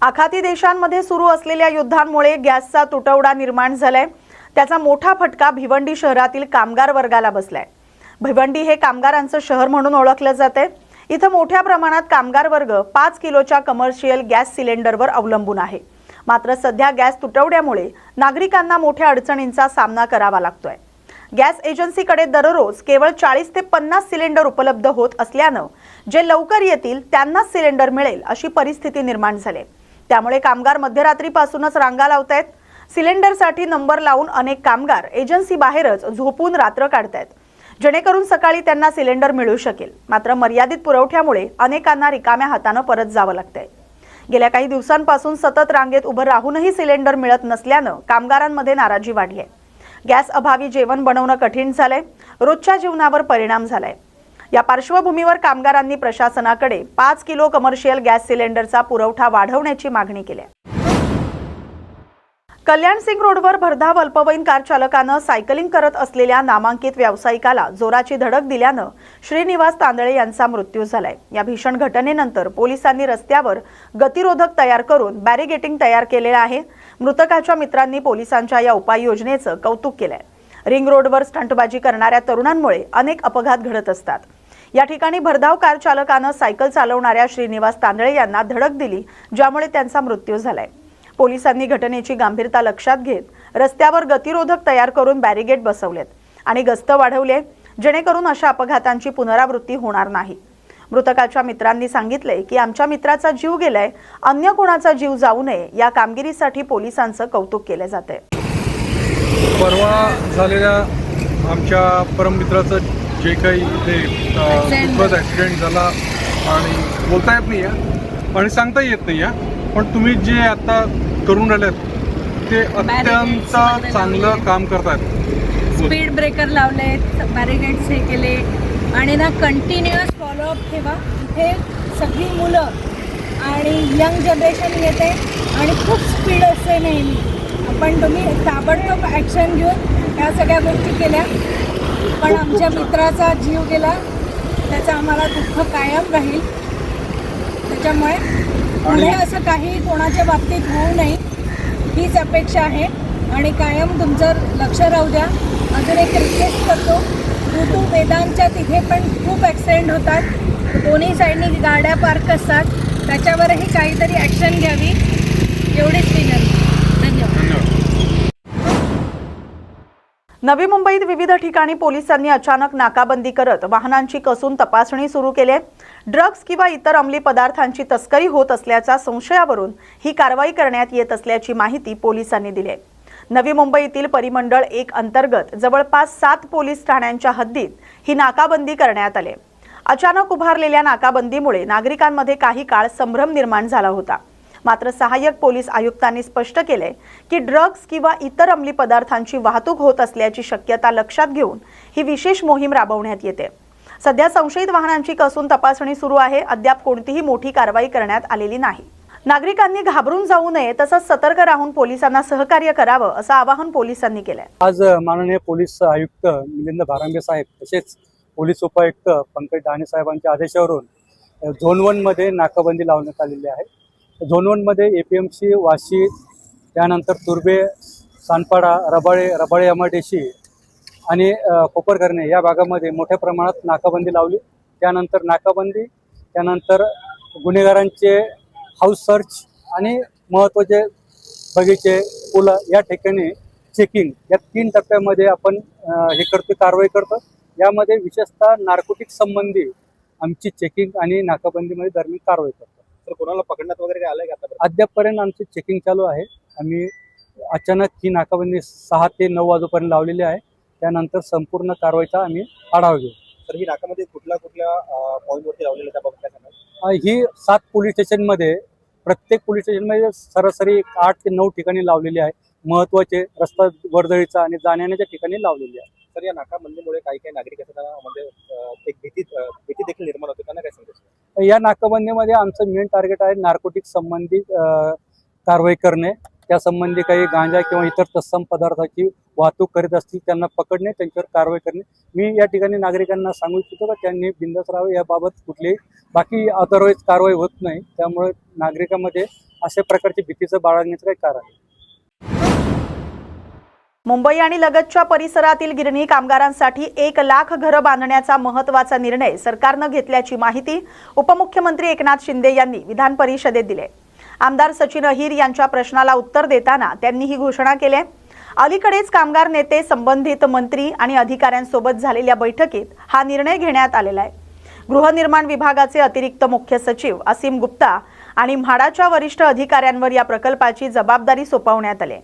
आखाती देशांमध्ये सुरू असलेल्या युद्धांमुळे गॅसचा तुटवडा निर्माण झालाय। त्याचा मोठा फटका भिवंडी शहरातील कामगार वर्गाला बसलाय। भिवंडी हे कामगारांचं शहर म्हणून ओळखलं जाते। इथं मोठ्या प्रमाणात कामगार वर्ग 5 किलोच्या कमर्शियल गॅस सिलेंडरवर अवलंबून आहे। मात्र सध्या गॅस तुटवड्यामुळे नागरिकांना मोठ्या अडचणींचा सामना करावा लागतोय। गॅस एजन्सीकडे दररोज केवळ 40 ते 50 सिलेंडर उपलब्ध होत असल्यानं जे लवकर येतील त्यांनाच सिलेंडर मिळेल अशी परिस्थिती निर्माण झाली। त्यामुळे कामगार मध्यरात्रीपासूनच रांगा लावतायत। सिलेंडरसाठी नंबर लावून अनेक कामगार एजन्सी बाहेरच झोपून रात्र काढतायत, जेणेकरून सकाळी त्यांना सिलेंडर मिळू शकेल। मात्र मर्यादित पुरवठ्यामुळे अनेकांना रिकाम्या हाताने परत जावं लागतंय। गेल्या काही दिवसांपासून सतत रांगेत उभं राहूनही सिलेंडर मिळत नसल्यानं कामगारांमध्ये नाराजी वाढली आहे। गॅस अभावी जेवण बनवणं कठीण झालंय, रोजच्या जीवनावर परिणाम झालाय। या पार्श्वभूमीवर कामगारांनी प्रशासनाकडे 5 किलो कमर्शियल गॅस सिलेंडरचा पुरवठा वाढवण्याची मागणी केली आहे। कल्याण सिंग रोडवर भरधाव अल्पवयीन कार चालकानं सायकलिंग करत असलेल्या नामांकित व्यावसायिकाला जोराची धडक दिल्यानं श्रीनिवास तांदळे यांचा मृत्यू झालाय। या भीषण घटनेनंतर पोलिसांनी रस्त्यावर गतिरोधक तयार करून बॅरिगेटिंग तयार केले आहे। मृतकाच्या मित्रांनी पोलिसांच्या या उपाययोजनेचं कौतुक केलंय। रिंग रोडवर स्टंटबाजी करणाऱ्या तरुणांमुळे अनेक अपघात घडत असतात। या ठिकाणी भरधाव कार चालकानं सायकल चालवणाऱ्या श्रीनिवास तांदळे यांना धडक दिली, ज्यामुळे त्यांचा मृत्यू झालाय। पोलिसांनी घटनेची गंभीरता लक्षात घेत रस्त्यावर गतिरोधक तयार करून बॅरिगेड बसवलेत आणि गस्त वाढवली आहे, जेणेकरून अशा अपघातांची पुनरावृत्ती होणार नाही। मृतकाच्या मित्रांनी सांगितले की आमच्या मित्राचा जीव गेलाय, अन्य कोणाचा जीव जाऊ नये या कामगिरीसाठी पोलिसांचं कौतुक केले जाते। परवा झालेल्या आमच्या परममित्राचं जे काही ते दुःखद ॲक्सिडेंट झाला आणि बोलता येत नाही आहे आणि सांगता येत नाही आहे, पण तुम्ही जे आता करून राहिलेत ते अत्यंत चांगलं काम करतायत। स्पीड ब्रेकर लावलेत, बॅरिगेड्स हे केले आणि ना कंटिन्युअस फॉलोअप ठेवा। इथे सगळी मुलं आणि यंग जनरेशन येते आणि खूप स्पीड असते नेहमी, पण तुम्ही ताबडतोब ॲक्शन घेऊन ह्या सगळ्या गोष्टी केल्या। पण आमच्या मित्राचा जीव गेला, त्याचा आम्हाला दुःख कायम राहील। त्याच्यामुळे पुढे असं काही कोणाच्या बाबतीत होऊ नये हीच अपेक्षा आहे आणि कायम तुमचं लक्ष राहू द्या। अजून एक रिक्वेस्ट करतो, ऋतू मैदानच्या तिथे पण खूप ॲक्सिडेंट होतात, दोन्ही साईडनी गाड्या पार्क असतात, त्याच्यावरही काहीतरी ॲक्शन घ्यावी एवढीच विनंती। धन्यवाद। नवी मुंबईत विविध ठिकाणी पोलिसांनी अचानक नाकाबंदी करत वाहनांची कसून तपासणी सुरू केली आहे। ड्रग्ज किंवा इतर अंमली पदार्थांची तस्करी होत असल्याच्या संशयावरून ही कारवाई करण्यात येत असल्याची माहिती पोलिसांनी दिली आहे। नवी मुंबईतील परिमंडळ 1 अंतर्गत जवळपास 7 पोलीस ठाण्यांच्या हद्दीत ही नाकाबंदी करण्यात आली। अचानक उभारलेल्या नाकाबंदीमुळे नागरिकांमध्ये काही काळ संभ्रम निर्माण झाला होता। मात्र सहाय्यक पोलीस आयुक्तांनी स्पष्ट केले की ड्रग्ज किंवा इतर अंमली पदार्थांची वाहतूक होत असल्याची शक्यता लक्षात घेऊन ही विशेष मोहीम राबवण्यात येते। सध्या संशयित वाहनांची कसून तपासणी सुरू आहे। अद्याप कोणतीही मोठी कारवाई करण्यात आलेली नाही। नागरिकांनी घाबरून जाऊ नये, तसंच सतर्क राहून पोलिसांना सहकार्य करावं असं आवाहन पोलिसांनी केलंय। आज माननीय पोलीस आयुक्त मिलिंद भारांबे साहेब तसेच पोलीस उपायुक्त पंकज दाणे साहेबांच्या आदेशावरून झोन 1 मध्ये नाकाबंदी लावण्यात आलेली आहे। झोन 1 मध्ये APMC, वाशी, त्यानंतर तुर्बे, सानपाडा, रबाळे एमआयडीसी आणि कोपरकरणे या भागामध्ये मोठ्या प्रमाणात नाकाबंदी लावली। त्यानंतर गुन्हेगारांचे हाऊस सर्च आणि महत्त्वाचे बगीचे, पुलं या ठिकाणी चेकिंग या 3 टप्प्यामध्ये आपण हे करतो, कारवाई करतो। यामध्ये विशेषतः नार्कोटिक संबंधी आमची चेकिंग आणि नाकाबंदीमध्ये दरम्यान कारवाई करतो। तर कोणाला पकडण्यात वगैरे आलंय का आता? अद्यापपर्यंत आमची चेकिंग चालू आहे। आम्ही अचानक ही नाकाबंदी 6 ते 9 वाजेपर्यंत लावलेली आहे। त्यानंतर संपूर्ण कारवाईचा आम्ही आढावा घेऊ। तर ही नाकामध्ये कुठल्या पॉईंटवरती लावलेलं त्याबाबत काय सांगाल? ही 7 पोलीस स्टेशनमध्ये, प्रत्येक पोलीस स्टेशनमध्ये सरासरी 8 ते 9 ठिकाणी लावलेली आहे। महत्त्वाचे रस्ता वर्दळीचा आणि जाण्याच्या ठिकाणी लावलेली आहे। तर या नाकाबंदीमुळे काही नागरिक असताना म्हणजे एक भीती देखील निर्माण होते, त्यांना काय सांगायचं? या नाकाबंदीमध्ये आमचं मेन टार्गेट आहे नार्कोटिक संबंधी कारवाई करणे। त्यासंबंधी काही गांजा किंवा इतर तत्सम पदार्थाची वाहतूक करीत असतील त्यांना पकडणे, त्यांच्यावर कारवाई करणे. मी या ठिकाणी नागरिकांना सांगू इच्छितो का त्यांनी बिंदास राहावे, याबाबत कुठलीही बाकी अदरवाईज कारवाई होत नाही. त्यामुळे नागरिकांमध्ये अशा प्रकारची भीतीचं बाळगण्याचं काही कारण आहे. मुंबई आणि लगतच्या परिसरातील गिरणी कामगारांसाठी 1 लाख घरं बांधण्याचा महत्त्वाचा निर्णय सरकारनं घेतल्याची माहिती उपमुख्यमंत्री एकनाथ शिंदे यांनी विधान परिषदेत दिली. आमदार सचिन अहिर यांच्या प्रश्नाला उत्तर देताना त्यांनी ही घोषणा केली. अलीकडेच कामगार नेते, संबंधित मंत्री आणि अधिकाऱ्यांसोबत झालेल्या बैठकीत हा निर्णय घेण्यात आलेला आहे. गृहनिर्माण विभागाचे अतिरिक्त मुख्य सचिव असीम गुप्ता आणि म्हाडाच्या वरिष्ठ अधिकाऱ्यांवर या प्रकल्पाची जबाबदारी सोपवण्यात आली.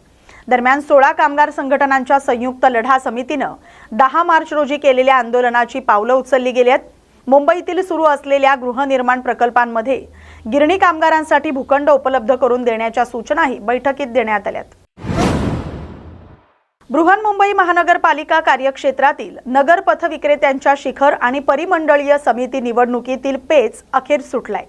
दरम्यान 16 कामगार संघटनांच्या संयुक्त लढा समितीनं 10 मार्च रोजी केलेल्या आंदोलनाची पावलं उचलली गेली आहेत. मुंबईतील सुरू असलेल्या गृहनिर्माण प्रकल्पांमध्ये गिरणी कामगारांसाठी भूखंड उपलब्ध करून देण्याच्या सूचनाही बैठकीत देण्यात आल्यात. बृहन्मुंबई महानगरपालिका कार्यक्षेत्रातील नगर पथ विक्रेत्यांच्या शिखर आणि परिमंडळीय समिती निवडणुकीतील पेच अखेर सुटलाय.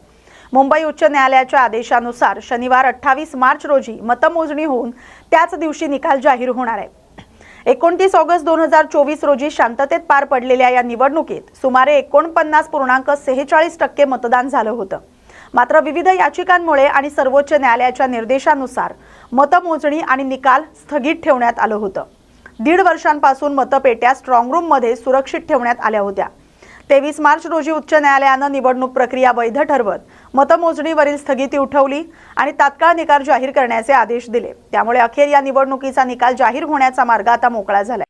मुंबई उच्च न्यायालयाच्या आदेशानुसार शनिवार 28 मार्च रोजी मतमोजणी होऊन त्याच दिवशी निकाल जाहीर होणार आहे. 29 ऑगस्ट 2024 रोजी शांततेत पार पडलेल्या या निवडणुकीत सुमारे 49.46% मतदान झालं होतं. मात्र विविध याचिकांमुळे आणि सर्वोच्च न्यायालयाच्या निर्देशानुसार मतमोजणी आणि निकाल स्थगित ठेवण्यात आलं होतं. 1.5 वर्षांपासून मतपेट्या स्ट्रॉंग रूममध्ये सुरक्षित ठेवण्यात आल्या होत्या. 23 मार्च रोजी उच्च न्यायालयानं निवडणूक प्रक्रिया वैध ठरवत मतमोजणीवरील स्थगिती उठवली आणि तात्काळ निकाल जाहीर करण्याचे आदेश दिले. त्यामुळे अखेर या निवडणुकीचा निकाल जाहीर होण्याचा मार्ग आता मोकळा झालाय.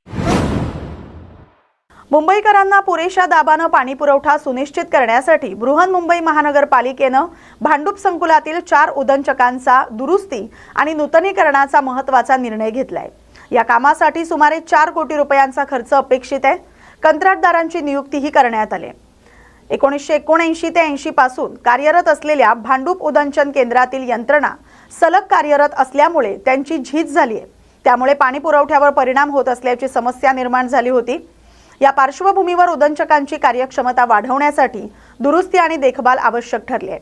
मुंबईकरांना पुरेशा दाबानं पाणी पुरवठा सुनिश्चित करण्यासाठी बृहन्मुंबई महानगरपालिकेनं भांडूप संकुलातील 4 उदंचकांचा दुरुस्ती आणि नूतनीकरणाचा महत्त्वाचा निर्णय घेतलाय. या कामासाठी सुमारे 4 कोटी रुपयांचा खर्च अपेक्षित आहे. कंत्राटदारांची नियुक्तीही करण्यात आली. 1979 ते 80 पासून कार्यरत असलेल्या भांडूप उदंचन केंद्रातील यंत्रणा सलग कार्यरत असल्यामुळे त्यांची झीज झाली आहे. त्यामुळे पाणी पुरवठ्यावर परिणाम होत असल्याची समस्या निर्माण झाली होती. या पार्श्वभूमीवर उदंचकांची कार्यक्षमता वाढवण्यासाठी दुरुस्ती आणि देखभाल आवश्यक ठरली आहे.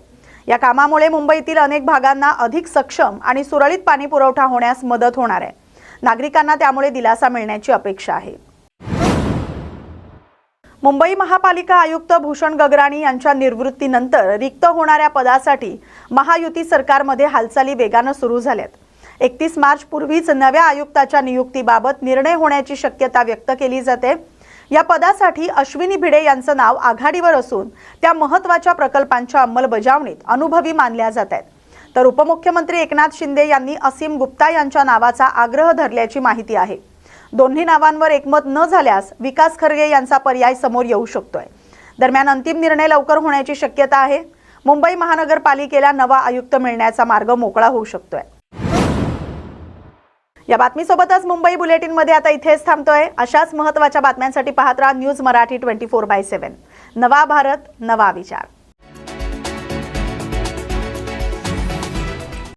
या कामामुळे मुंबईतील अनेक भागांना अधिक सक्षम आणि सुरळीत पाणी पुरवठा होण्यास मदत होणार आहे. नागरिकांना त्यामुळे दिलासा मिळण्याची अपेक्षा आहे. मुंबई महापालिका आयुक्त भूषण गगराणी यांच्या निवृत्तीनंतर रिक्त होणाऱ्या पदासाठी महायुती सरकारमध्ये हालचाली वेगानं सुरू झाल्यात. 31 मार्च पूर्वीच नव्या आयुक्ताच्या नियुक्तीबाबत निर्णय होण्याची शक्यता व्यक्त केली जाते. या पदासाठी अश्विनी भिडे यांचं नाव आघाडीवर असून त्या महत्त्वाच्या प्रकल्पांच्या अंमलबजावणीत अनुभवी मानल्या जात आहेत. तर उपमुख्यमंत्री एकनाथ शिंदे यांनी असीम गुप्ता यांच्या नावाचा आग्रह धरल्याची माहिती आहे. दोन्ही नावांवर एकमत न झाल्यास विकास खरगे यांचा पर्याय समोर येऊ शकतोय. दरम्यान अंतिम निर्णय लवकर होण्याची शक्यता आहे. मुंबई महानगरपालिकेला नवा आयुक्त मिळण्याचा मार्ग मोकळा होऊ शकतोय. या बातमीसोबतच मुंबई बुलेटिनमध्ये आता इथेच थांबतोय. अशाच महत्त्वाच्या बातम्यांसाठी पाहत राहा न्यूज मराठी 24/7. नवा भारत, नवा विचार.